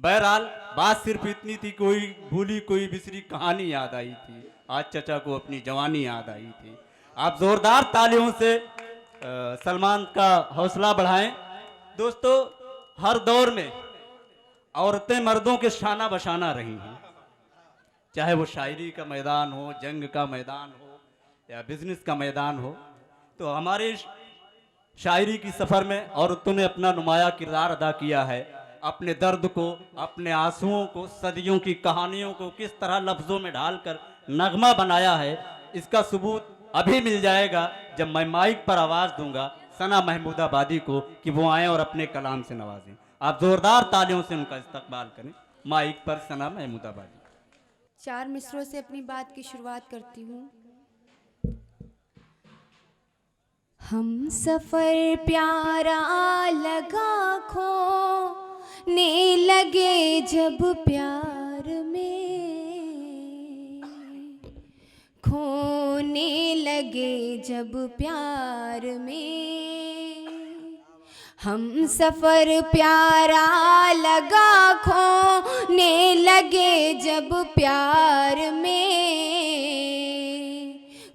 बहरहाल बात सिर्फ इतनी थी, कोई भूली कोई बिसरी कहानी याद आई थी, आज चचा को अपनी जवानी याद आई थी। आप जोरदार तालियों से सलमान का हौसला बढ़ाएं। दोस्तों, हर दौर में औरतें मर्दों के शाना बशाना रही हैं, चाहे वो शायरी का मैदान हो, जंग का मैदान हो या बिजनेस का मैदान हो। तो हमारे शायरी की सफ़र में औरतों ने अपना नुमाया किरदार अदा किया है। अपने दर्द को, अपने आंसुओं को, सदियों की कहानियों को किस तरह लफ्ज़ों में ढालकर नगमा बनाया है, इसका सबूत अभी मिल जाएगा जब मैं माइक पर आवाज़ दूंगा सना महमूदाबादी को कि वो आएँ और अपने कलाम से नवाजें। आप ज़ोरदार तालियों से उनका इस्तकबाल करें। माइक पर सना महमूदाबादी। 4 मिसरों से अपनी बात की शुरुआत करती हूँ। हम सफ़र प्यारा लगा खोने लगे जब प्यार में, खोने लगे जब प्यार में। हम सफ़र प्यारा लगा खोने लगे जब प्यार में,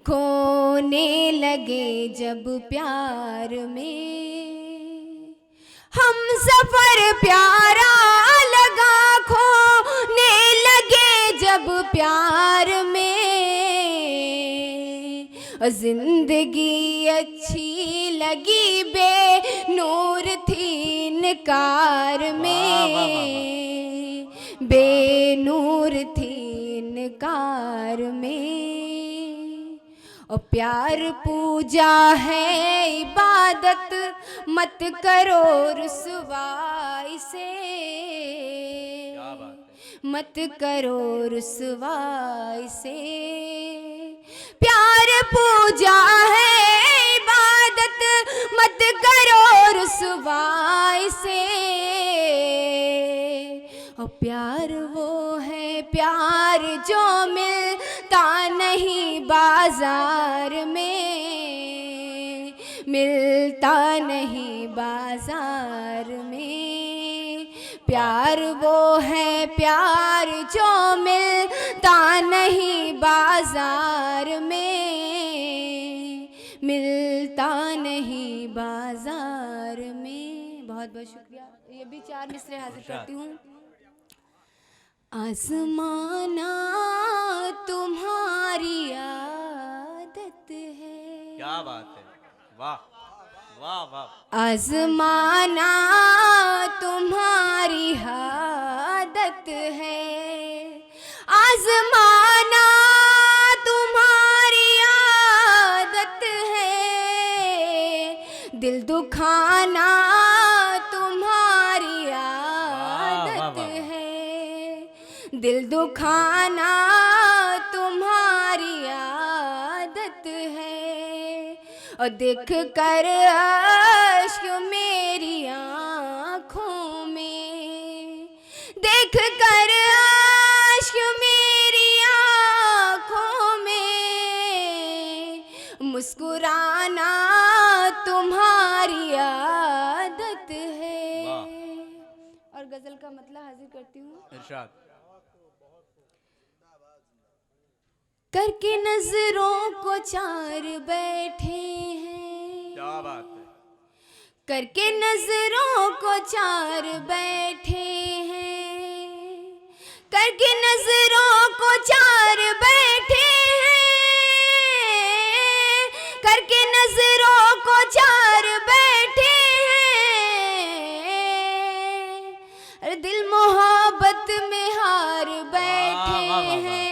खोने लगे जब प्यार में। हम सफ़र प्यारा लगा खोने लगे जब प्यार में, जिंदगी अच्छी लगी बेनूर थी इनकार में, बेनूर थी इनकार में। और प्यार पूजा है इबादत, मत करो रुसवाई से, मत करो रुसवाई से। प्यार पूजा है इबादत, मत करो रुसवाई से। और प्यार वो है प्यार जो मिलता नहीं बाजार में, मिलता नहीं बाजार में। प्यार वो है प्यार जो मिलता नहीं बाजार में, मिलता नहीं बाजार में। बहुत बहुत शुक्रिया। ये भी 4 मिसरे हाजिर करती हूँ। आसमाना तुम्हारी आदत है। क्या बात है, वाह वाह वाह। आसमाना तुम्हारी आदत है, आसमाना तुम्हारी आदत है। दिल दुखाना तुम्हारी आदत है, दिल दुखाना तुम्हारी आदत है। और देख कर अश्क मेरी आँखों में, देख कर अश्क मेरी आँखों में, मुस्कुराना तुम्हारी आदत है। और गजल का मतलब हाजिर करती हूँ। इरशाद। करके नजरों को चार बैठे हैं, क्या बात है। करके नजरों को चार बैठे हैं, करके नजरों को चार बैठे हैं, करके नजरों को चार बैठे हैं। अरे दिल मोहब्बत में हार बैठे हैं,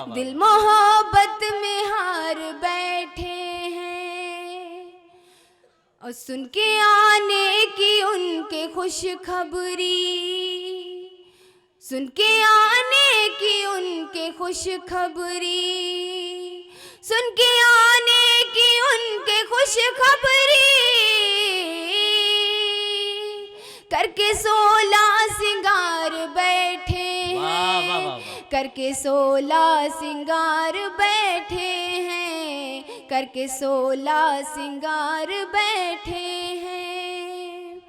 दिल मोहब्बत में हार बैठे हैं। और सुन के आने की उनके खुशखबरी, सुन के आने की उनके खुशखबरी, सुन के आने की उनके खुशखबरी। करके 16 सिंगार बैठे हैं, करके 16 सिंगार बैठे हैं, करके 16 सिंगार बैठे हैं।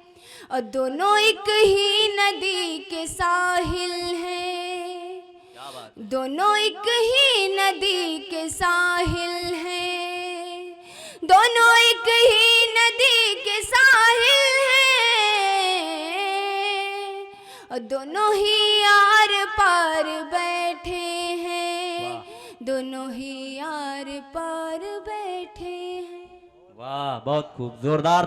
और दोनों एक ही नदी के साहिल हैं, क्या बात। दोनों एक ही नदी के साहिल हैं, दोनों एक ही नदी के साहिल हैं, और दोनों ही आर पार बैठे हैं, दोनों ही आर पार बैठे हैं। वाह, बहुत खूब, जोरदार।